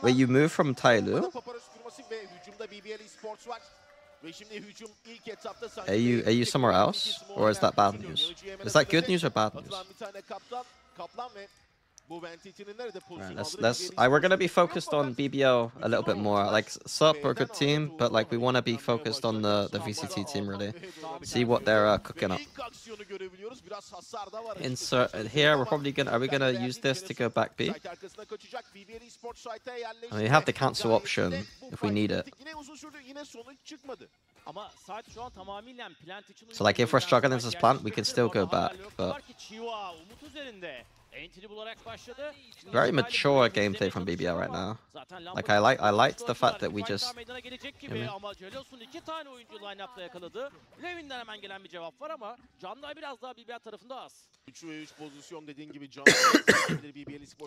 Wait, you move from Tailu? Are you somewhere else? Or is that bad news? Is that good news or bad news? Alright, we're gonna be focused on BBL a little bit more. Like, Sup, we're a good team, but like we want to be focused on the VCT team really. See what they're cooking up. Insert here. We're probably gonna. Are we gonna use this to go back B? I mean, we have the cancel option if we need it. So like, if we're struggling this plant, we can still go back, but. Very mature gameplay from BBL right now. Like I liked the fact that we just.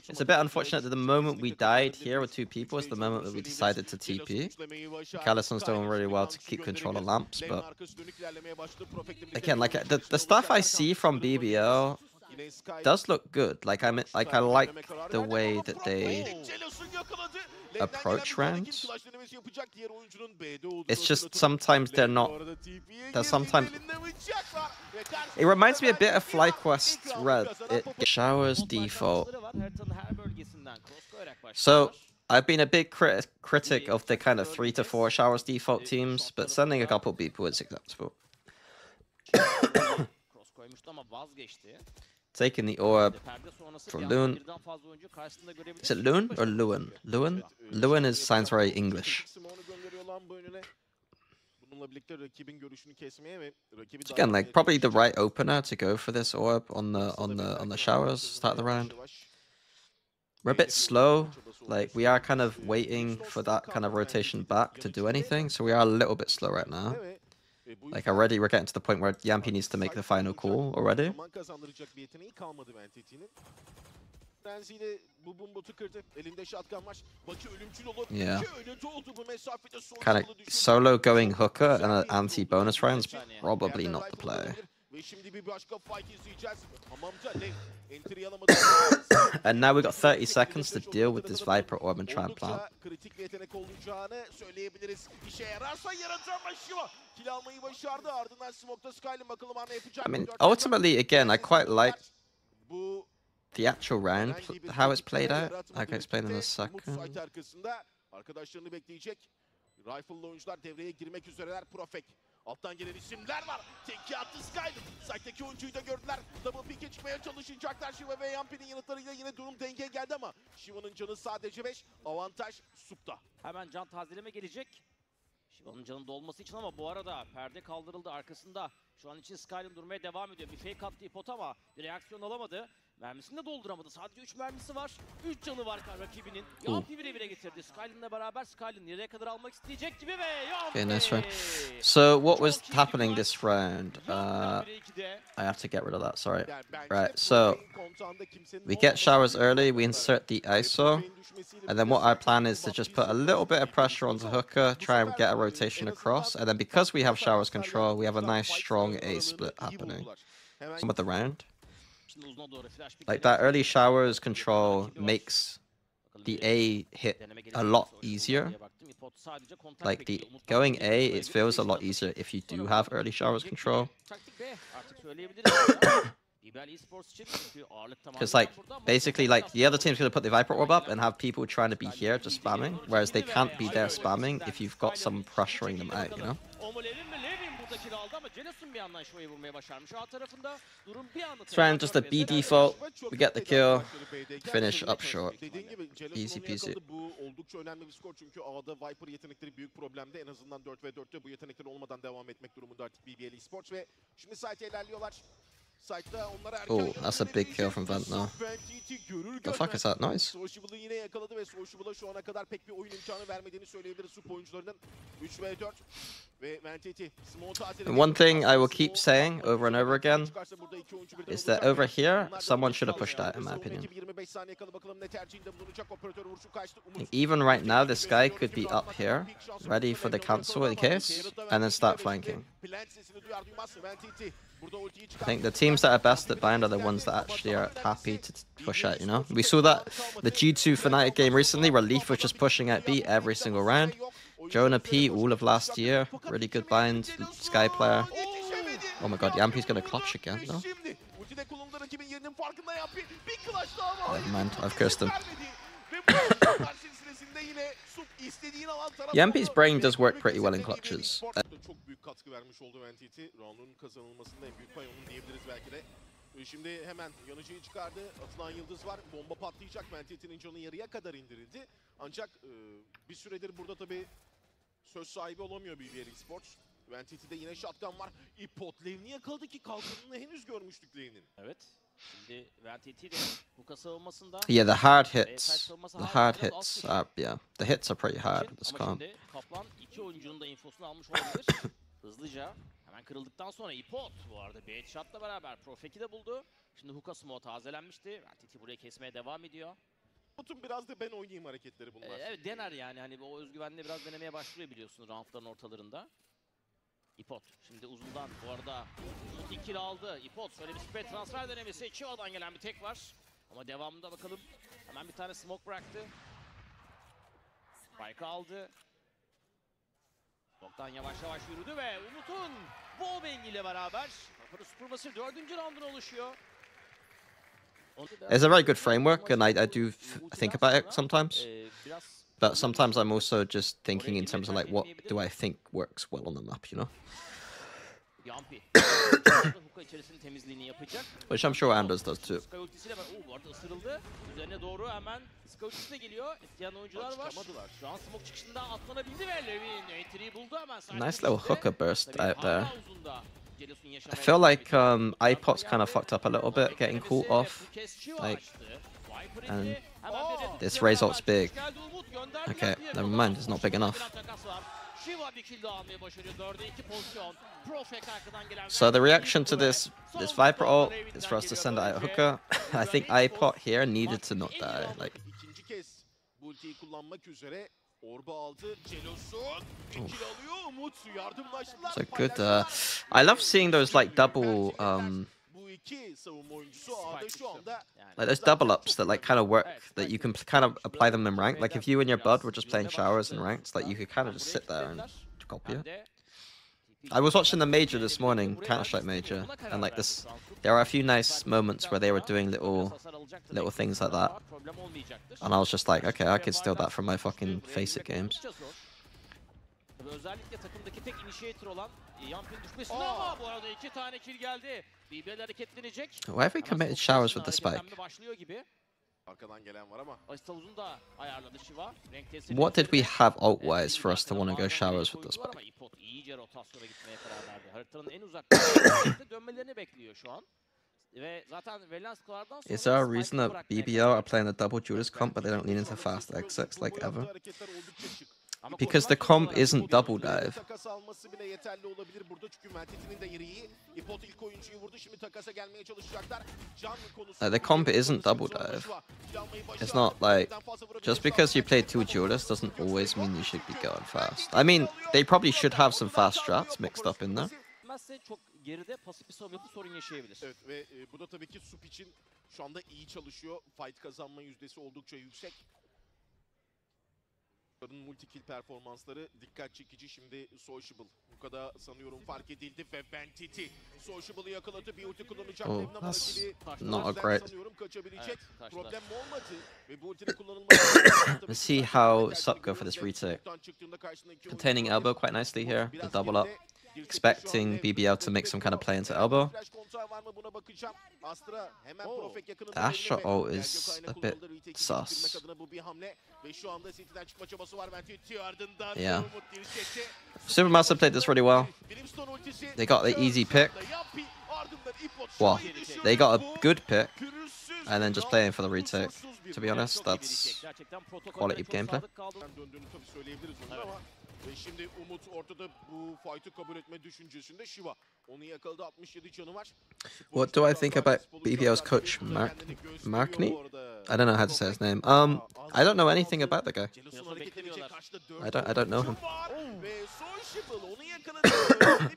It's a bit unfortunate that the moment we died here with 2 people is the moment that we decided to TP. Calison's doing really well to keep control of lamps, but again, like the stuff I see from BBL does look good. Like I like the way that they approach rounds. It's just sometimes they're not. Sometimes it reminds me a bit of FlyQuest Red. It showers default. So I've been a big critic of the kind of 3 to 4 showers default teams, but sending a couple people is acceptable. Taking the orb from Loon. Is it Loon or Lewin? Lewin? Lewin sounds very English. So again, like probably the right opener to go for this orb on the showers start of the round. We're a bit slow. Like we are kind of waiting for that kind of rotation back to do anything, so we are a little bit slow right now. Like already we're getting to the point where Yampi needs to make the final call already. Yeah. Kind of solo going hooker and an anti-bonus round's probably not the play. And now we've got 30 seconds to deal with this Viper orb and try and plant. I mean, ultimately, again, I quite like the actual round, how it's played out. I can explain in a second. Alttan gelen isimler var. Çeki attı Skyler. Site'deki oyuncuyu da gördüler. Double pick'e çıkmaya çalışacaklar Shiva ve Yampi'nin yanıtlarıyla yine durum dengeye geldi ama Shiva'nın canı sadece 5. Avantaj Sup'ta. Hemen can tazeleme gelecek. Shiva'nın canı dolması için ama bu arada perde kaldırıldı arkasında. Şu an için Skyler durmaya devam ediyor. Bir fake attı ipot ama bir reaksiyon alamadı. Mermisini de dolduramadı. Sadece 3 mermisi var. 3 canı var rakibinin. Yampi bire getirdi. Skylin'le beraber Skylin nereye kadar almak isteyecek gibi ve Yampi. Okay, nice round. So what was happening this round? I have to get rid of that, sorry. Right, so we get showers early, we insert the ISO. And then what our plan is to just put a little bit of pressure onto hooker, try and get a rotation across. And then because we have showers control, we have a nice strong A split happening. Some of the round. Like that early showers control makes the A hit a lot easier. Like the going A, it feels a lot easier if you do have early showers control. Because like basically like the other team's gonna put the Viper orb up and have people trying to be here just spamming, whereas they can't be there spamming if you've got someone pressuring them out, you know? This round just a B default, we get the kill, finish up short. Easy peasy. Oh, that's a big kill from Vent now. The fuck is that noise? And one thing I will keep saying over and over again is that over here, someone should have pushed out, in my opinion. Even right now, this guy could be up here, ready for the cancel in case, and then start flanking. I think the teams that are best at bind are the ones that actually are happy to push out, you know? We saw that the G2 Fnatic game recently where Leaf was just pushing out B every single round. Jonah P all of last year, really good bind, Sky player. Oh my god, Yampi's gonna clutch again, no? Never mind, I've cursed him. Yampi's brain does work pretty well in clutches. Çok büyük katkı vermiş oldu NTT. Round'un kazanılmasında en büyük pay onun diyebiliriz belki de. Şimdi hemen yanıcıyı çıkardı. Atılan yıldız var. Bomba patlayacak. NTT'nin canı yarıya kadar indirildi. Ancak bir süredir burada tabii söz sahibi olamıyor BBL Esports. NTT'de yine shotgun var. Ipot lane'i yakaladı ki kalkanını henüz görmüştük lane'in. Evet. Şimdi NTT de bu savunmasında Yeah, the hard hits. Yeah, the hits are pretty hard with this comp. Kaplan iki oyuncunun da infosunu almış olabilir. Hızlıca hemen kırıldıktan sonra Ipot bu arada bir headshot'la beraber Profek'i de buldu. Şimdi hookah smoke tazelenmişti. NTT burayı kesmeye devam ediyor. Ipot'un biraz da ben oynayayım hareketleri bunlar. Evet dener yani hani o özgüvenle biraz denemeye başlıyor biliyorsun roundların ortalarında. Ipot şimdi uzundan bu arada uzun kill aldı. Ipot şöyle bir spray transfer denemesi. Chiva'dan gelen bir tek var. Ama devamında bakalım. Hemen bir tane smoke bıraktı. Spike aldı. Smoke'dan yavaş yavaş yürüdü ve Umut'un wallbang ile beraber kafanı süpürmesi 4. round'un oluşuyor. It's a very good framework and I do think about it sometimes. But sometimes I'm also just thinking in terms of like what do I think works well on the map, you know? Which I'm sure Anders does too. Bu arada ısırıldı. Üzerine doğru hemen Scout'u de geliyor. İsteyen oyuncular var. Şu an smoke çıkışında atlanabildi ve Levin entry'yi buldu hemen. Nice little hookah burst out there. I feel like iPot's kind of fucked up a little bit, getting caught off. Like, and this result's big. Okay, never mind, it's not big enough. So the reaction to this Viper ult is for us to send out hookah. I think iPot here needed to not die. Like, so good. I love seeing those like double like those double ups that like kind of work, that you can kind of apply them in ranked. Like if you and your bud were just playing showers in ranked, like you could kind of just sit there and copy it. I was watching the major this morning, Counter-Strike major, and like this, there are a few nice moments where they were doing little things like that, and I was just like, okay, I could steal that from my fucking Face It games. Özellikle takımdaki tek initiator olan Yampin düşmesine ama bu arada 2 tane kill geldi. BBL hareketlenecek. Why have we committed showers with the spike? Başlıyor gibi. Arkadan gelen var ama. Uzun da ayarladı Shiva. What did we have alt-wise for us to want to go showers with the spike? İyice rotasyona gitmeye karar verdi. Haritanın en uzak noktasında dönmelerini bekliyor şu an. Ve zaten verilen skorlardan sonra Is there a reason that BBL are playing the double Judas comp but they don't lean into fast exits like ever? Because the comp isn't double dive. The comp isn't double dive. It's not like, just because you play 2 Judas doesn't always mean you should be going fast. I mean, they probably should have some fast strats mixed up in there. Çok geride pasif bir savunma yapıp sorun yaşayabilir. Evet ve bu da tabii ki Sup için şu anda iyi çalışıyor. Fight kazanma yüzdesi oldukça yüksek. Multi-kill performansları dikkat çekici. Şimdi Sociable bu kadar sanıyorum fark edildi ve NTT Sociable'ı yakaladı. Bir ulti kullanacak. Oh, that's not a great. Sanıyorum kaçabilecek. Problem olmadı ve bu ultinin kullanılması. Let's see how Sup go for this retake. Containing elbow quite nicely here, the double up. Expecting BBL to make some kind of play into elbow. The Astra ult is a bit sus. Yeah. Supermassive played this really well. They got the easy pick. Well, they got a good pick. And then just playing for the retake. To be honest, that's quality gameplay. Ve şimdi Umut ortada bu fight'ı kabul etme düşüncesinde Shiva. Onu yakaladı, 67 canı var. What do I think about BBL's coach, Markney? I don't know how to say his name. I don't know anything about the guy. I don't know him. Ve Sociable onu yakaladı.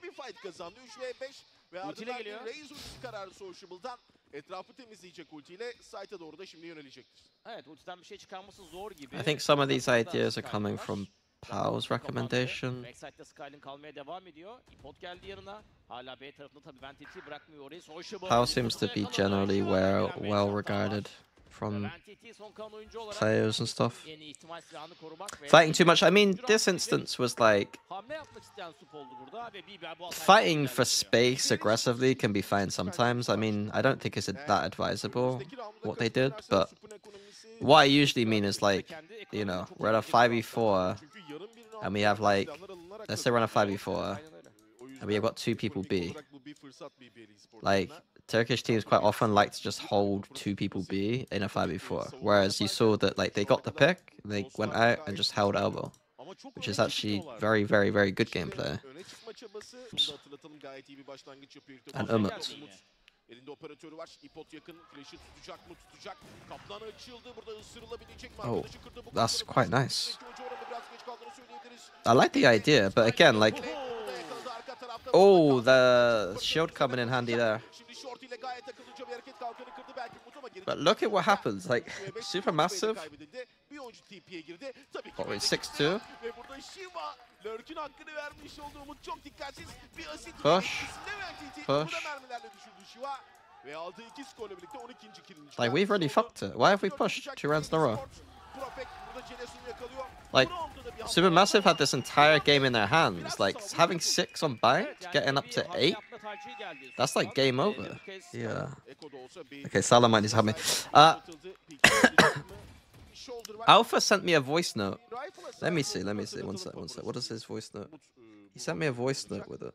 Bir fight kazandı. 3 ve 5. Ve Ultiyle ardından geliyor. Raze ultisi kararı Sociable'dan etrafı temizleyecek ultiyle site'a doğru da şimdi yönelecektir. Evet, ultiden bir şey çıkarması zor gibi. I think some of these Takımda ideas are Skyler coming var. from Zaten Pal's kapandı. recommendation. Backside'da Skyline kalmaya devam ediyor. İpot geldi yanına. Hala B tarafında tabii Ventity bırakmıyor orayı. Sociable. Pal seems to be generally well regarded from Ventity son kalan oyuncu olarak players and stuff. en iyi ihtimal silahını korumak ve Fighting too much. I mean, this instance was like hamle yapmak isteyen Sup oldu burada ve Bieber bu hatayı fighting for space aggressively can be fine sometimes. I mean, I don't think it's that advisable what they did, but what I usually mean is like, you know, we're at a 5v4 and we have like, let's say we're on a 5v4 and we have got two people B. Like, Turkish teams quite often like to just hold two people B in a 5v4, whereas you saw that like they got the pick, they went out and just held elbow, which is actually very, very, very good gameplay. And Umut. Elinde operatörü var. İpot yakın. Flash'ı tutacak mı? Tutacak. Kaplan açıldı. Burada ısırılabilecek mi? Oh, Arkadaşı kırdı. Bu that's quite nice. biraz geç kaldığını söyleyebiliriz. I like the idea, but again, like, oh, the shield coming in handy there. Şimdi short ile gayet akıllıca bir hareket kalkanı kırdı. Belki Umut ama geri But look at what happens, like, Supermassive. Bir oyuncu TP'ye girdi. Tabii ki What, wait, 6-2? ve burada Shiva Lurk'ün hakkını vermiş olduğu Umut çok dikkatsiz. Bir asit Push. burada mermilerle düşürdü Shiva. Ve aldığı 2 skorla birlikte 12. killini Like, we've already fucked it. Why have we pushed 2 rounds in a row? Like, Supermassive had this entire game in their hands. Like, having 6 on bite, getting up to 8, that's like game over. Yeah. Okay, Salah might need to help me. Alpha sent me a voice note. Let me see. One sec. What is his voice note? He sent me a voice note with it.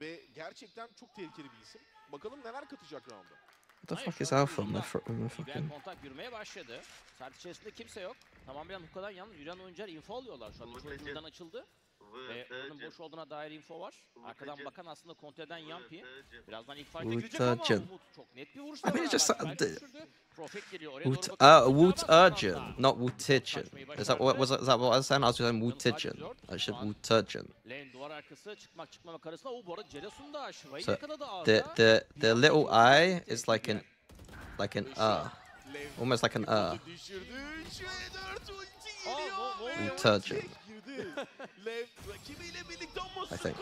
Ve gerçekten çok tehlikeli bir isim. Bakalım neler katacak round'a. What the fuck is Alpha? My fucking... kontak yürümeye başladı. Saat içerisinde kimse yok. Tamamen hukadan yalnız yürüyen oyuncular info alıyorlar şu an. Ucundan açıldı. Ve onun boş olduğuna dair info var. Arkadan bakan aslında kontrol eden Yampi. Birazdan ilk fight'e girecek ama Umut çok net bir vuruşla. I mean, it just... Profet geliyor. Oraya doğru Woot Urgent, not Wootidgen. Is that what was that what I was saying? I was saying Wootidgen. I should Wootidgen. Lane duvar arkası çıkmamak arasında o bu arada Ceresun da Şiva'yı So yakaladı ağırda. the little eye is like an almost like an Wootidgen. I think.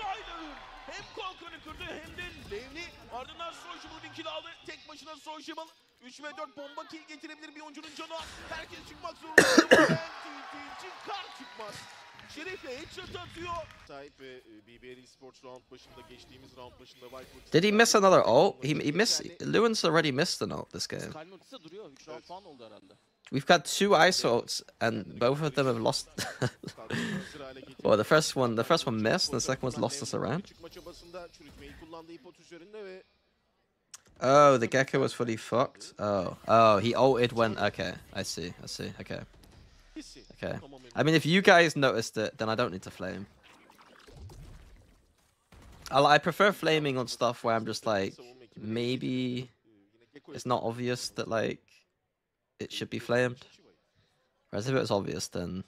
Hem kalkanı kırdı hem de Levni ardından Sociable bir kill aldı. Tek başına Sociable 3 ve 4 bomba kill getirebilir bir oyuncunun canı. Herkes çıkmak zorunda. Çıkar çıkmaz. Şerif'le headshot atıyor. Sahip ve BBL Esports round başında geçtiğimiz round başında Viper. Did he miss another ult? He missed. Lewin's already missed an ult this game. Skyline ultisi duruyor. 3 round falan oldu herhalde. We've got 2 ice ults and both of them have lost. Well, the first one missed, and the second one's lost us a round. Oh, the Gecko was fully fucked. Oh, he ulted when. Okay, I see. Okay. I mean, if you guys noticed it, then I don't need to flame. I prefer flaming on stuff where I'm just like, maybe it's not obvious that like it should be flamed. Whereas if it was obvious, then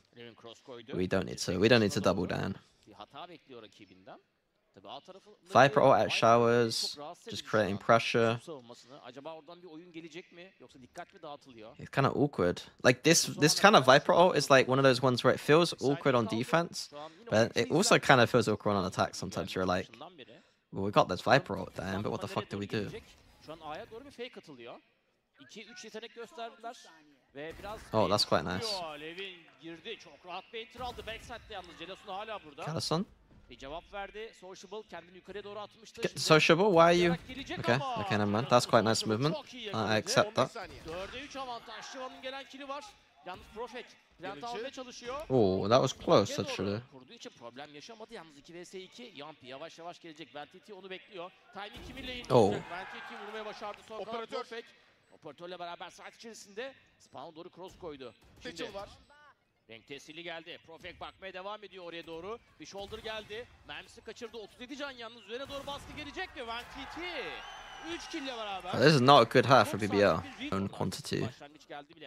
we don't need to double down. Viper ult at showers, just creating pressure. It's kind of awkward. Like this kind of Viper ult is like one of those ones where it feels awkward on defense, but it also kind of feels awkward on attack. Sometimes you're like, well, we got this Viper ult down, but what the fuck do we do? Oh, that's quite nice. Callison? Sociable, why are you? Okay, never mind. That's quite nice movement. I accept that. Oh, that was close actually. Oh. Operatörle beraber saat içerisinde spawn'a doğru cross koydu. Şimdi renk tesiri geldi. Profek bakmaya devam ediyor oraya doğru. Bir shoulder geldi. Mermisi kaçırdı. 37 can yalnız. Üzerine doğru baskı gelecek ve Ventity 3 kill ile beraber. This is not a good half for BBL. Own quantity.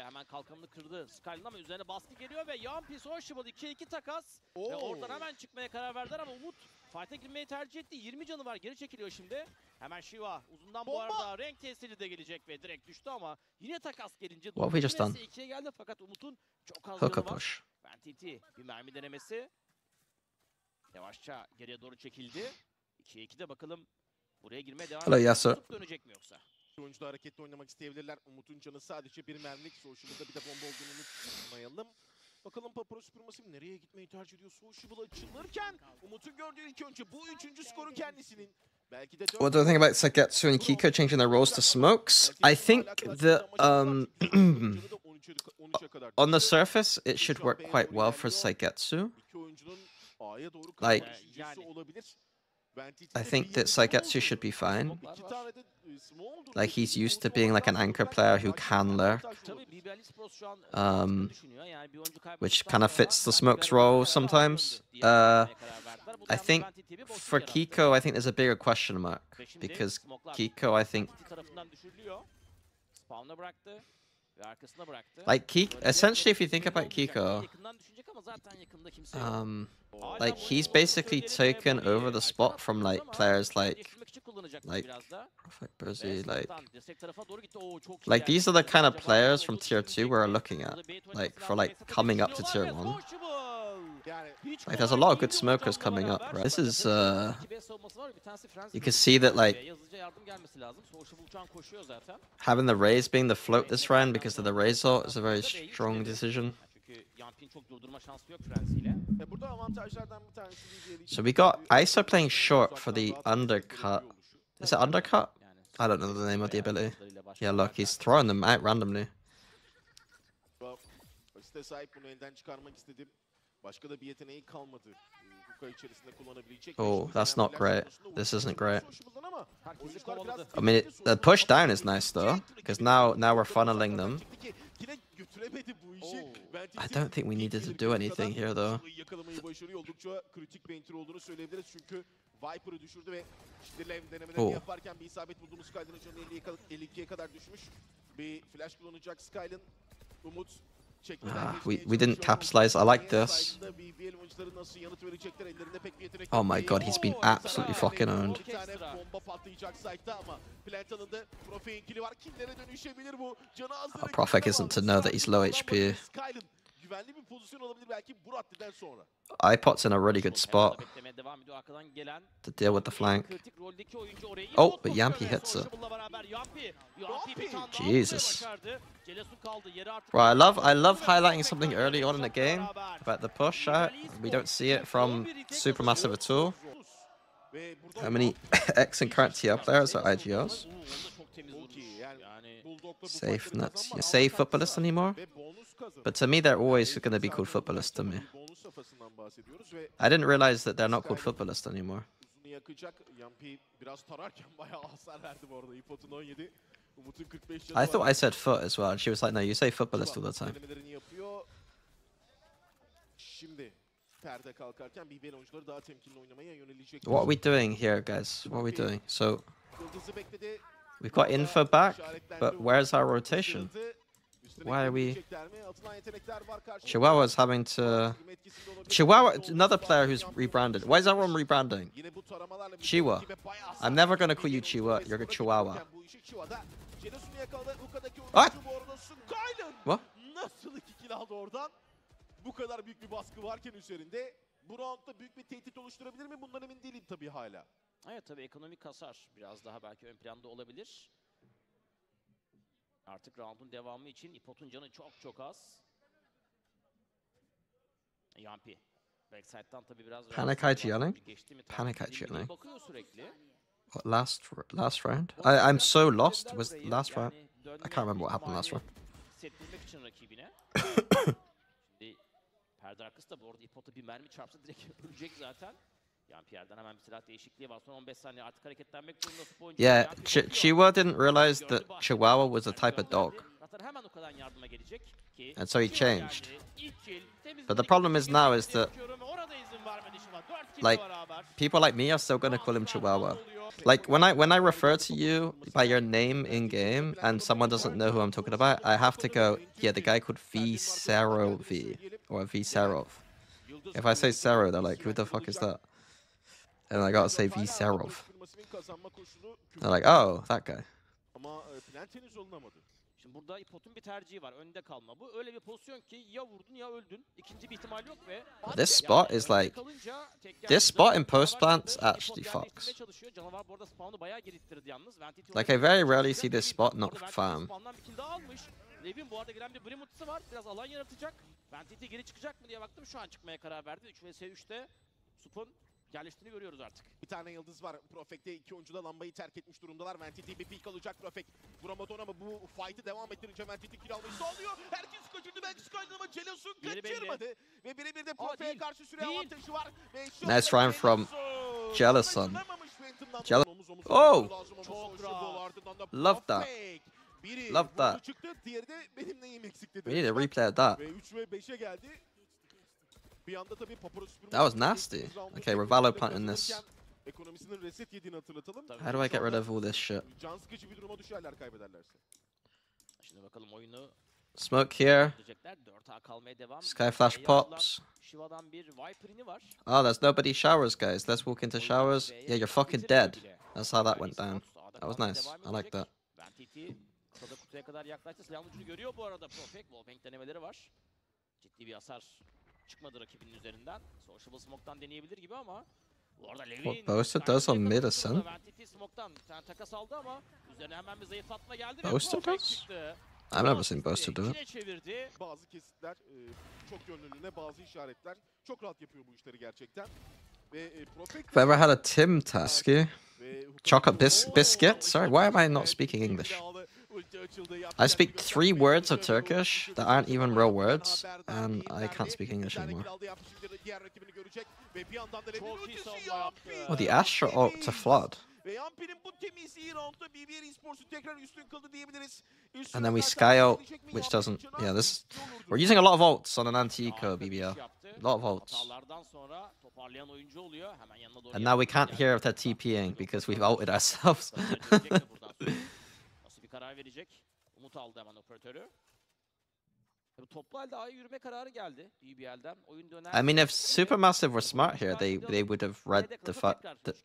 hemen kalkanını kırdı Skyline ama üzerine baskı geliyor ve Yampi Sociable 2-2 takas. Ve oradan hemen çıkmaya karar verdiler ama Umut fight'e girmeyi tercih etti. 20 canı var, geri çekiliyor şimdi. Hemen Shiva uzundan bu arada renk tesiri de gelecek ve direkt düştü ama yine takas gelince What have we just done? 2'ye geldi fakat Umut'un çok az Hook a canı var. push. TT bir mermi denemesi. Yavaşça geriye doğru çekildi. 2'ye 2'de bakalım buraya girmeye devam Hello, yes, sir. dönecek mi yoksa? Oyuncuda hareketli oynamak isteyebilirler. Umut'un canı sadece bir mermilik. Sociable'da bir de bomba olduğunu unutmayalım. Bakalım Papara Supremacy nereye gitmeyi tercih ediyor? Sociable açılırken Umut'un gördüğü ilk önce bu üçüncü skoru kendisinin. Belki de What do I think about Sagetsu and Kiko changing their roles to smokes? I think that on the surface it should work quite well for Sagetsu. Like, I think that Sagetsu should be fine. Like, he's used to being like an anchor player who can lurk. Which kind of fits the smokes role sometimes. I think for Kiko, I think there's a bigger question mark. Because Kiko, I think... Like, essentially, if you think about Kiko, like, he's basically taken over the spot from, like, players like Brizzy, like, these are the kind of players from Tier 2 we're looking at, like, for, like, coming up to Tier 1. Like, there's a lot of good smokers coming up, right? This is, you can see that, like, having the Raze being the float this round because of the Raze ult is a very strong decision. So we got ISO playing short for the undercut. Is it undercut? I don't know the name of the ability. Yeah, look, he's throwing them out randomly. Oh, that's not great. This isn't great. I mean, the push down is nice though, because now we're funneling them. I don't think we needed to do anything here though. Oh. We didn't capitalize. I like this. Oh my god, he's been absolutely fucking owned. Profek isn't to know that he's low HP. iPot's in a really good spot to deal with the flank. Oh, but Yampi hits it. Jesus. Right, I love highlighting something early on in the game about the push out. We don't see it from Supermassive at all. How many X and current TR players are IGOs? Safe nuts. You say footballist anymore? But to me, they're always going to be called footballists to me. I didn't realize that they're not called footballists anymore. I thought I said foot as well, and she was like, no, you say footballist all the time. What are we doing here, guys? What are we doing? So, we've got info back, but where's our rotation? Why are we... Chihuahua's having to... Chihuahua, another player who's rebranded. Why is everyone rebranding? Chihuahua. I'm never going to call you Chihuahua. You're a Chihuahua. What? What? Bu kadar büyük bir baskı varken üzerinde bu roundda büyük bir tehdit oluşturabilir mi? Bundan emin değilim tabii hala. Evet tabii ekonomik hasar biraz daha belki ön planda olabilir. Artık round'un devamı için İpot'un canı çok az. Yampi. Backside'dan tabii biraz... Panic Eye yelling? Panic Eye yelling? Bakıyor sürekli. What, last round? I'm so lost. Was last round? I can't remember what happened last round. Hissettirmek için rakibine. Şimdi perde arkası da bu arada İpot'a bir mermi çarpsa direkt ölecek zaten. Yampi'den hemen bir silah değişikliği var. Son 15 saniye artık hareketlenmek zorunda. Yeah, Chihuahua didn't realize that Chihuahua was a type of dog. And so he changed. But the problem is now is that like people like me are still gonna call him Chihuahua. Like when I refer to you by your name in game and someone doesn't know who I'm talking about, I have to go, yeah, the guy called V0V or V0. If I say Sero, they're like, who the fuck is that? And I gotta say V0. They're like, oh, that guy. Şimdi burada İpot'un bir tercihi var. Önde kalma. Bu öyle bir pozisyon ki ya vurdun ya öldün. İkinci bir ihtimal yok ve This spot is like, this spot in post plants actually fucks. Canavar bu arada spawn'u bayağı gerittirdi yalnız. Like I very rarely see this spot not farm. Spawn'dan bir kill daha almış. Levin bu arada gelen bir Brim ultisi var. Biraz alan yaratacak. Ventiti geri çıkacak mı diye baktım. Şu an çıkmaya karar verdi. 3 vs 3'te Sup'un yerleştiğini görüyoruz artık. Bir tane yıldız var. Profek'te iki oyuncu da lambayı terk etmiş durumdalar. Ventiti bir peek alacak Profek. Vuramadı ona ama bu fight'ı devam ettirince Ventiti kill almayı sağlıyor. Herkes kaçırdı belki Sky'dan ama Jealous'un kaçırmadı. Ve birebir de Profek'e karşı süre avantajı var. Nice run from Jealous'un. Oh! Love that. Love that. We need a replay of that. That was nasty. Okay, we're Valo planting this. How do I get rid of all this shit? Smoke here. Sky flash pops. Oh, there's nobody showers, guys. Let's walk into showers. Yeah, you're fucking dead. That's how that went down. That was nice. I like that. Kutuya kadar yaklaştı. Silahın ucunu görüyor bu arada Profek. Wallbang denemeleri var. Ciddi bir hasar çıkmadı rakibinin üzerinden. Sociable Smoke'tan deneyebilir gibi ama bu arada Levin What Boaster does on mid ascent? Smoke'tan bir tane takas aldı ama üzerine hemen bir zayıflatma geldi. Boaster does? I've never seen Boaster do it. Bazı kesitler çok yönlülüğüne, bazı işaretler çok rahat yapıyor bu işleri gerçekten. If I ever had a Tim Tasky, chocolate biscuit? Sorry, why am I not speaking English? I speak 3 words of Turkish that aren't even real words, and I can't speak English anymore. Oh, the Astra ult to Flood. And then we Sky ult, which doesn't... Yeah, this... We're using a lot of ults on an anti-eco BBL. A lot of ults. And now we can't hear if they're TPing because we've ulted ourselves. Karar verecek. Umut aldı hemen operatörü. Toplu halde A'ya yürüme kararı geldi BBL'den. Oyun döner. I mean, if Supermassive were smart here, they would have read the fact that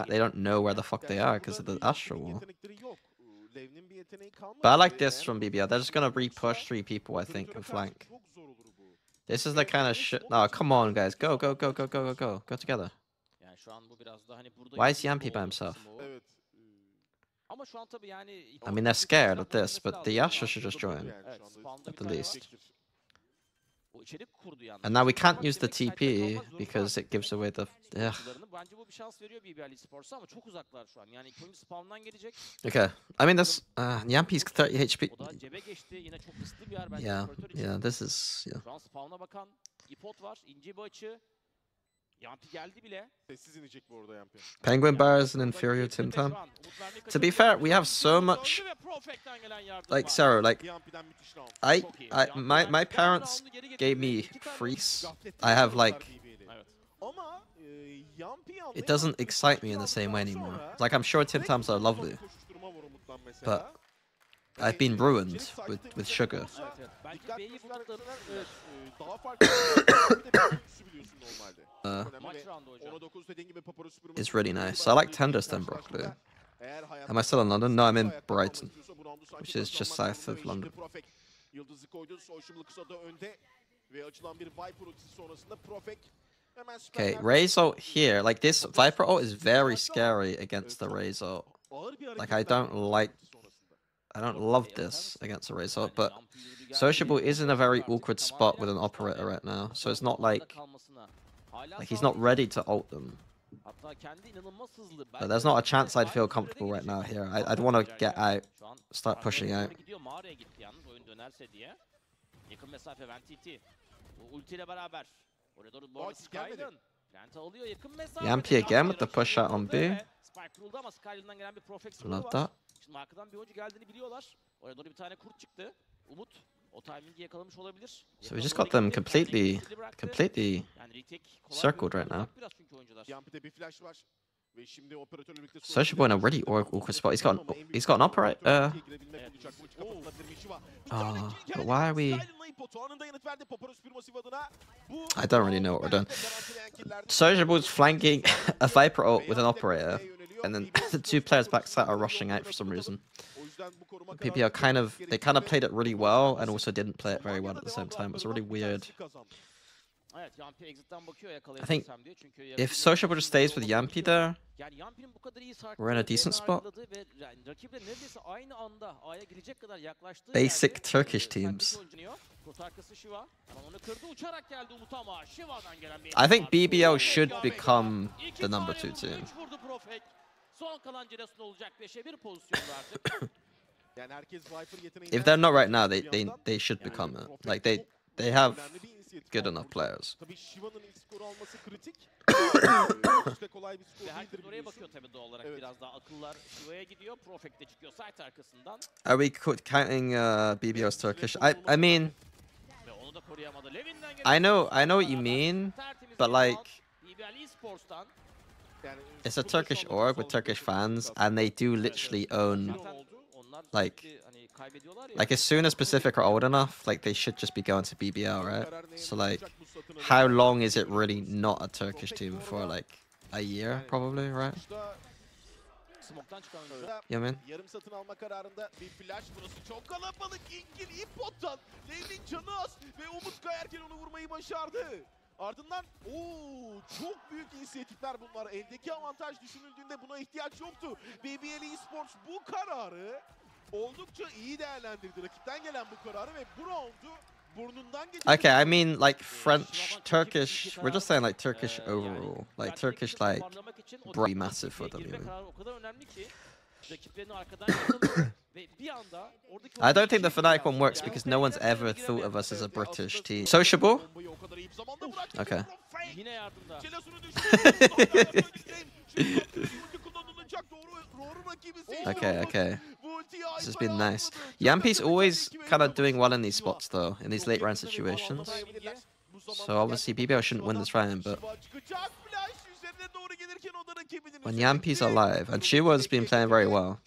they don't know where the fuck they are because of the Astral Wall. But I like this from BBL. They're just gonna re-push 3 people, I think, and flank. This is the kind of shit. No, come on, guys, go, go, go, go, go, go, go, go together. Why is Yampi by himself? I mean, they're scared of this, but the Astra should just join, at the least. And now we can't use the TP because it gives away the... Ugh. Okay, I mean, this... Yampi's 30 HP. Yeah, this is... Yeah. Penguin Bar is an inferior Tim Tam. To be fair, we have so much... Like, Sarah, like... My parents gave me freeze. I have, like... It doesn't excite me in the same way anymore. Like, I'm sure Tim Tams are lovely. But... I've been ruined with sugar. It's really nice. I like tender stem broccoli. Am I still in London? No, I'm in Brighton, which is just south of London. Okay, Raze ult here. Like, this Viper ult is very scary against the Raze ult. Like, I don't love this against a Raze ult, but Sociable is in a very awkward spot with an operator right now, so it's not like he's not ready to ult them. But there's not a chance I'd feel comfortable right now here. I'd want to get out, start pushing out. Yampi again with the push out on B. Love that. Şimdi arkadan bir oyuncu geldiğini biliyorlar. Oraya doğru bir tane kurt çıktı. Umut O timingi yakalamış olabilir. So we just got them completely circled right now. Yampi'de bir flash var. Ve şimdi operatörle birlikte Sociable in a really awkward spot. He's got an operator. But why are we? I don't really know what we're doing. Sociable's flanking a Viper ult with an operator, and then the two players backside are rushing out for some reason. PPL they kind of played it really well and also didn't play it very well at the same time. It was really weird. I think if Sociable just stays with Yampi there, we're in a decent spot. Basic Turkish teams. I think BBL should become the number 2 team. If they're not right now, they should become it. Like they have good enough players. Are we counting BBL's Turkish? I mean, I know what you mean, but like, it's a Turkish org with Turkish fans, and they do literally own, like as soon as Pacific are old enough, like they should just be going to BBL, right? So like, how long is it really not a Turkish team for? Like a year, probably, right? Yeah, man. Yarım satın alma kararında bir flash, burası çok kalabalık. İlkin İpot'tan Lev'in canı az ve Umut kayarken onu vurmayı başardı. Ardından çok büyük inisiyatifler bunlar. Eldeki avantaj düşünüldüğünde buna ihtiyaç yoktu. BBL Esports bu kararı oldukça iyi değerlendirdi. Rakipten gelen bu kararı ve bu roundu burnundan geçirdi. Okay, I mean like French, Turkish. We're just saying like Turkish overall, like Turkish like pretty massive for them. I don't think the Fnatic one works because no one's ever thought of us as a British team. Sociable? Okay. Okay. This has been nice. Yampi's always kind of doing well in these spots though, in these late round situations. So obviously BBL shouldn't win this round, but when Yampi's alive, and Shiwa's been playing very well.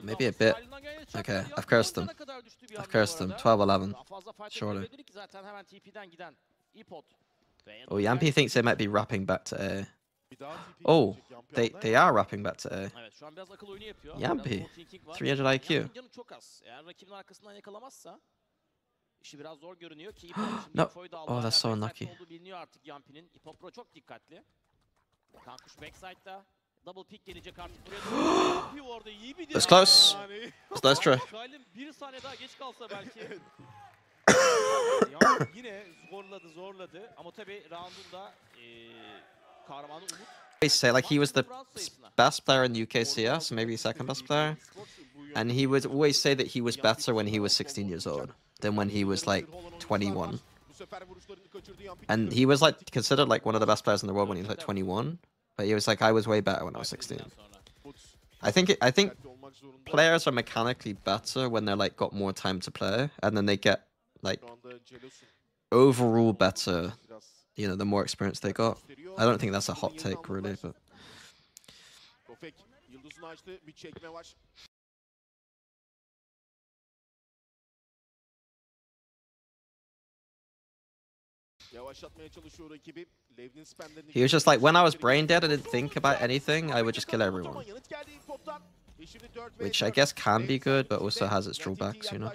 Maybe a bit. Okay, I've cursed them. 12-11. Surely. Oh, Yampi thinks they might be wrapping back to A. Oh, they are wrapping back to A. Yampi, 300 IQ. No. Oh, that's so unlucky. That's close. That's nice try. They say like he was the best player in the UKCS, maybe second best player, and he would always say that he was better when he was 16 years old than when he was like 21. And he was like considered like one of the best players in the world when he was like 21, but he was like, I was way better when I was 16. I think players are mechanically better when they're like got more time to play, and then they get like overall better, you know, the more experience they got. I don't think that's a hot take really, but he was just like, when I was brain dead, I didn't think about anything, I would just kill everyone. Which I guess can be good, but also has its drawbacks, you know.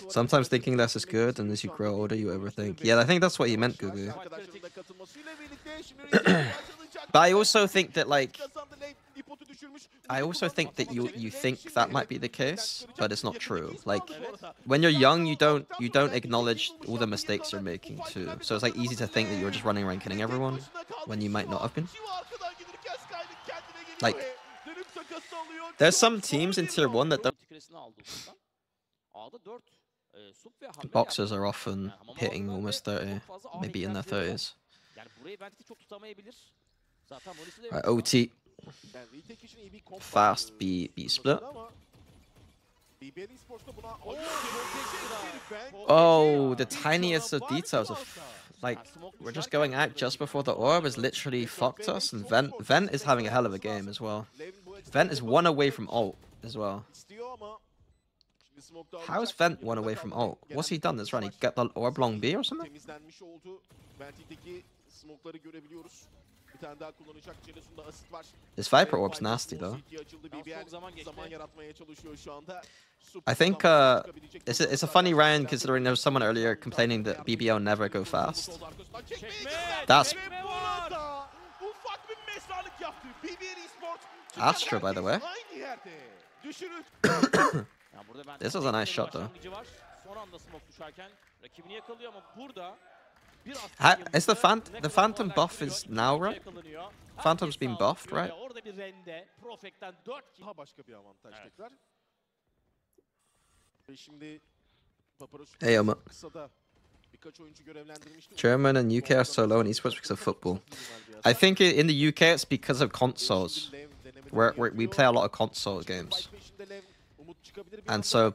Sometimes thinking less is good, and as you grow older, you overthink. Yeah, I think that's what he meant, Gugu. But I also think that, like, you think that might be the case, but it's not true. Like, when you're young, you don't acknowledge all the mistakes you're making too. So it's like easy to think that you're just running around killing everyone when you might not have been. Like, there's some teams in tier 1 that don't. Boxers are often hitting almost 30, maybe in their 30s. Zaten Morris'i de Right, OT. Yani retake için iyi bir komp Fast B split. ama BBL Esports'ta buna Oh, the tiniest of details of like we're just going out just before the orb has literally fucked us, and Vent is having a hell of a game as well. Vent is one away from ult as well. How is Vent one away from ult? What's he done this run? He got the orb long B or something? Temizlenmiş oldu. Vent'teki smoke'ları görebiliyoruz. Bir tane daha kullanacak. Cenes'unda asit var. This Viper orb's nasty though. Zaman yaratmaya çalışıyor şu anda. I think it's a funny round considering there was someone earlier complaining that BBL never go fast. That's Astra, by the way. This was a nice shot though. Is the Phantom buff is now, right? Phantom's been buffed, right? Daha başka bir avantaj tekrar. Ve şimdi Hey, Oma. kısada birkaç oyuncu görevlendirmişti. German and UK are so low in esports because of football. I think in the UK it's because of consoles. We play a lot of console games. And so,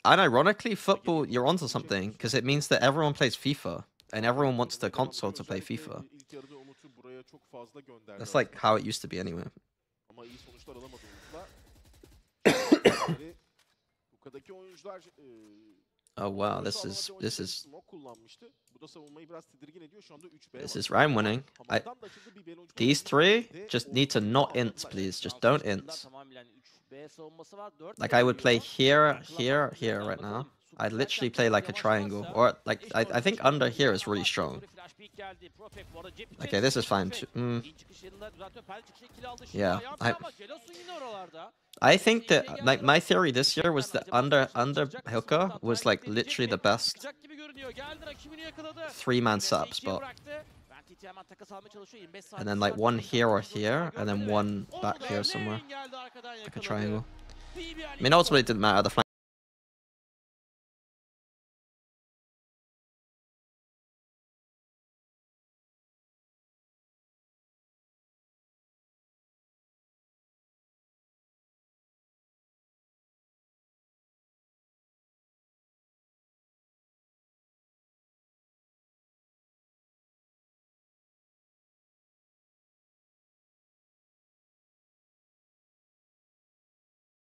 unironically, football, you're onto something, because it means that everyone plays FIFA, and everyone wants the console to play FIFA. That's like how it used to be anyway. Ama iyi sonuçlar alamadı Umut'la. Buradaki oyuncular Oh wow, this is smoke kullanmıştı. Bu da savunmayı biraz tedirgin ediyor. Şu anda 3B this var. is round winning. Hamak'tan da açıldı bir BL oyuncu These three just need to not int, please. Just don't int. Like I would play here, here, here right now. I'd literally play like a triangle, or like I think under here is really strong. Okay, this is fine too. Yeah, I think that like my theory this year was that under Hilka was like literally the best 3-man setup spot, and then like one here or here, and then one back here somewhere, like a triangle. I mean, ultimately it didn't matter. The flank